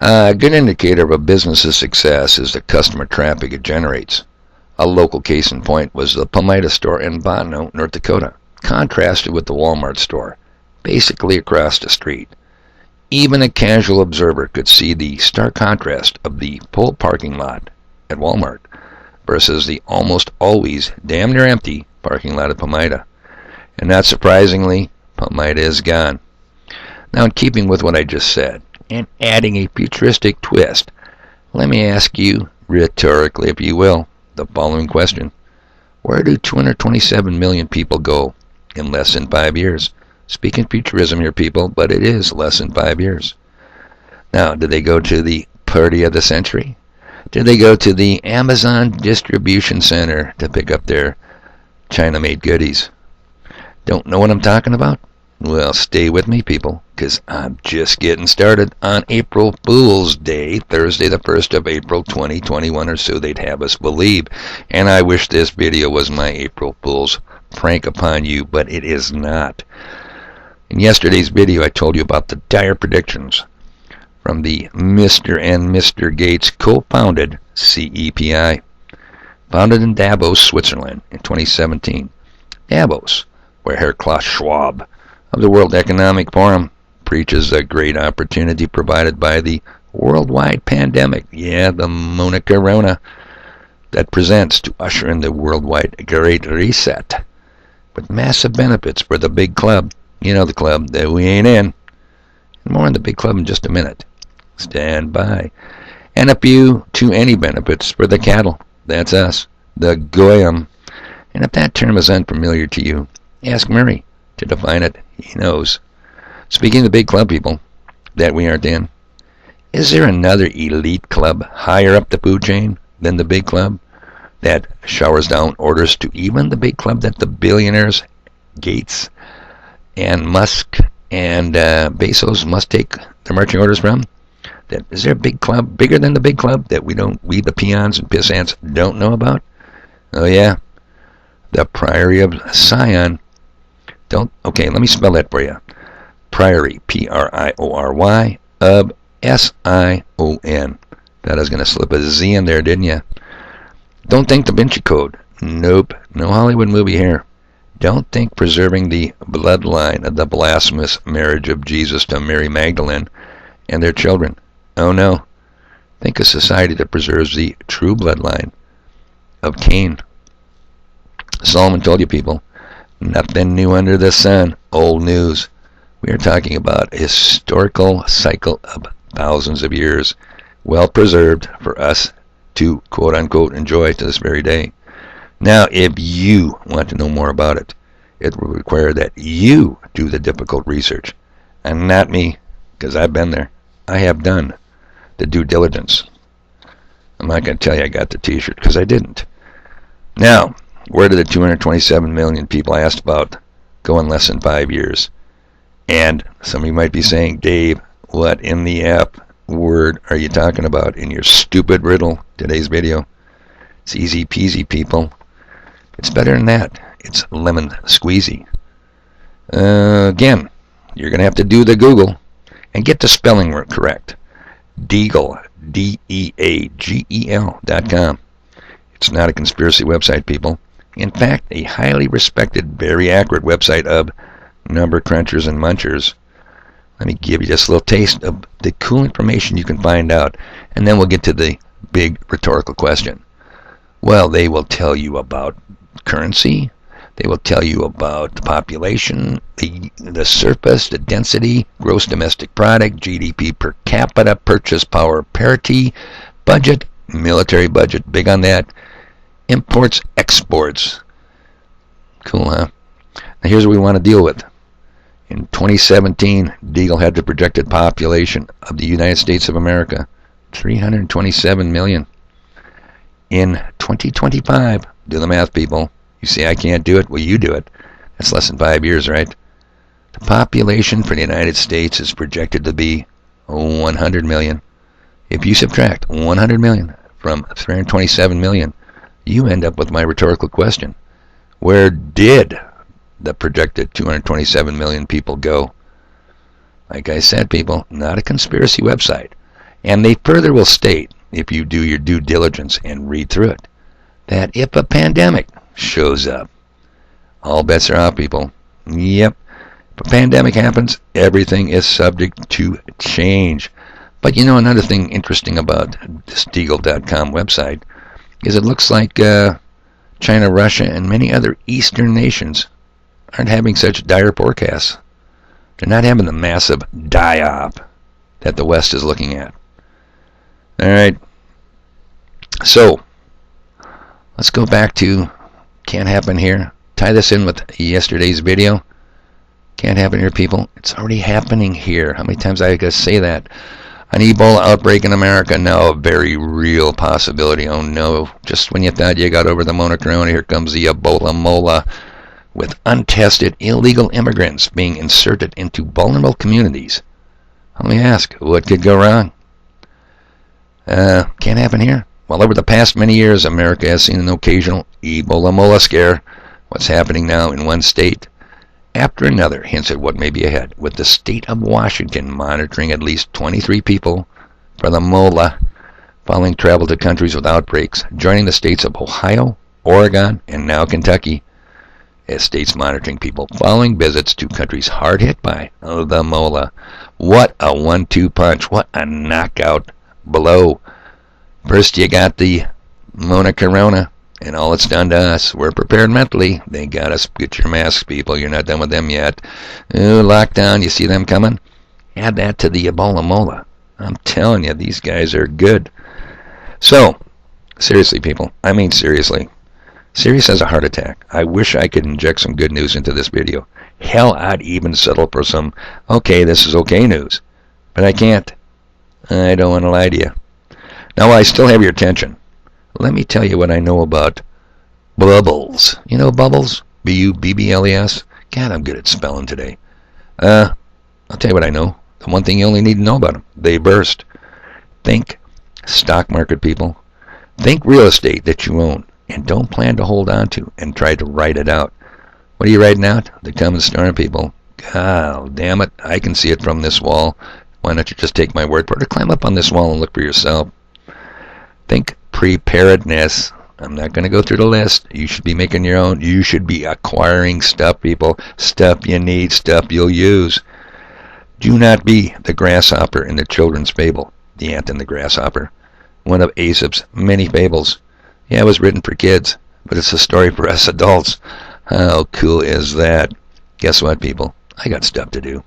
A good indicator of a business's success is the customer traffic it generates. A local case in point was the Palmyra store in Bottineau, North Dakota, contrasted with the Walmart store, basically across the street. Even a casual observer could see the stark contrast of the full parking lot at Walmart versus the almost always damn near empty parking lot at Palmyra. And not surprisingly, Palmyra is gone. Now, in keeping with what I just said, and adding a futuristic twist, let me ask you, rhetorically if you will, the following question. Where do 227 million people go in less than 5 years? Speaking futurism here, people, but it is less than 5 years. Now, did they go to the party of the century? Did they go to the Amazon distribution center to pick up their China-made goodies? Don't know what I'm talking about? Well, stay with me, people, because I'm just getting started on April Fool's Day, Thursday the 1st of April 2021, or so they'd have us believe. And I wish this video was my April Fool's prank upon you, but it is not. In yesterday's video, I told you about the dire predictions from the Mr. and Mr. Gates co-founded CEPI, founded in Davos, Switzerland in 2017. Davos, where Herr Klaus Schwab of the World Economic Forum preaches the great opportunity provided by the worldwide pandemic, the Corona, that presents to usher in the worldwide Great Reset, with massive benefits for the big club, the club that we ain't in. More on the big club in just a minute. Stand by. And a few to any benefits for the cattle, that's us, the Goyim. And if that term is unfamiliar to you, ask Murray to define it. He knows. Speaking of the big club, people, that we aren't in, is there another elite club higher up the food chain than the big club that showers down orders to even the big club that the billionaires, Gates and Musk and Bezos must take their marching orders from? That is there a big club bigger than the big club that we the peons and pissants don't know about? Oh yeah, the Priory of Sion. Okay, let me spell that for you. Priory, Priory, of Sion. That is going to slip a Z in there, didn't you? Don't think Da Vinci Code. Nope, no Hollywood movie here. Don't think preserving the bloodline of the blasphemous marriage of Jesus to Mary Magdalene and their children. Oh no. Think a society that preserves the true bloodline of Cain. Solomon told you, people, nothing new under the sun. Old news. We are talking about a historical cycle of thousands of years, well preserved for us to quote-unquote enjoy to this very day. Now, if you want to know more about it, it will require that you do the difficult research, and not me, because I've been there. I have done the due diligence. I'm not going to tell you I got the t-shirt, because I didn't. Now, where did the 227 million people I asked about go in less than 5 years? And some of you might be saying, Dave, what in the F word are you talking about in your stupid riddle today's video? It's easy peasy, people. It's better than that. It's lemon squeezy. Again, you're going to have to do the Google and get the spelling correct. Deagel, DEAGEL.com. It's not a conspiracy website, people. In fact, a highly respected, very accurate website of number crunchers and munchers. Let me give you just a little taste of the cool information you can find out, and then we'll get to the big rhetorical question. Well, they will tell you about currency. They will tell you about the population, the surface, the density, gross domestic product, GDP per capita, purchase power parity, budget, military budget, big on that, imports, exports. Cool, huh? Now here's what we want to deal with. In 2017, Deagel had the projected population of the United States of America, 327 million. In 2025, do the math, people. You say I can't do it? Well, you do it. That's less than 5 years, right? The population for the United States is projected to be 100 million. If you subtract 100 million from 327 million, you end up with my rhetorical question. Where did the projected 227 million people go? Like I said, people, not a conspiracy website. And they further will state, if you do your due diligence and read through it, that if a pandemic shows up, all bets are off, people. Yep. If a pandemic happens, everything is subject to change. But you know, another thing interesting about the Stiegel.com website is it looks like China, Russia, and many other Eastern nations aren't having such dire forecasts. They're not having the massive die-off that the West is looking at. All right. So, let's go back to Can't Happen Here. Tie this in with yesterday's video. Can't happen here, people. It's already happening here. How many times I gotta say that? An Ebola outbreak in America, now a very real possibility. Oh no, just when you thought you got over the monochrona, here comes the Ebola mola, with untested illegal immigrants being inserted into vulnerable communities. Let me ask, what could go wrong? Can't happen here. Well, over the past many years, America has seen an occasional Ebola mola scare. What's happening now in one state after another hints at what may be ahead, with the state of Washington monitoring at least 23 people for the mola following travel to countries with outbreaks, joining the states of Ohio, Oregon, and now Kentucky as states monitoring people following visits to countries hard hit by the mola. What a 1-2 punch. What a knockout blow. First you got the monochrona, and all it's done to us. We're prepared mentally. They got us. Get your masks, people. You're not done with them yet. Ooh, lockdown. You see them coming? Add that to the Ebola mola. I'm telling you, these guys are good. So, seriously, people. I mean, seriously. Sirius has a heart attack. I wish I could inject some good news into this video. Hell, I'd even settle for some, okay, this is okay news. But I can't. I don't want to lie to you. Now, I still have your attention. Let me tell you what I know about bubbles. You know bubbles? B-U-B-B-L-E-S? God, I'm good at spelling today. I'll tell you what I know. The one thing you only need to know about them. They burst. Think stock market, people. Think real estate that you own and don't plan to hold on to and try to write it out. What are you writing out? The coming storm, people. God damn it. I can see it from this wall. Why don't you just take my word for it or climb up on this wall and look for yourself? Think preparedness. I'm not going to go through the list. You should be making your own. You should be acquiring stuff, people. Stuff you need, stuff you'll use. Do not be the grasshopper in the children's fable, The Ant and the Grasshopper. One of Aesop's many fables. Yeah, it was written for kids, but it's a story for us adults. How cool is that? Guess what, people? I got stuff to do.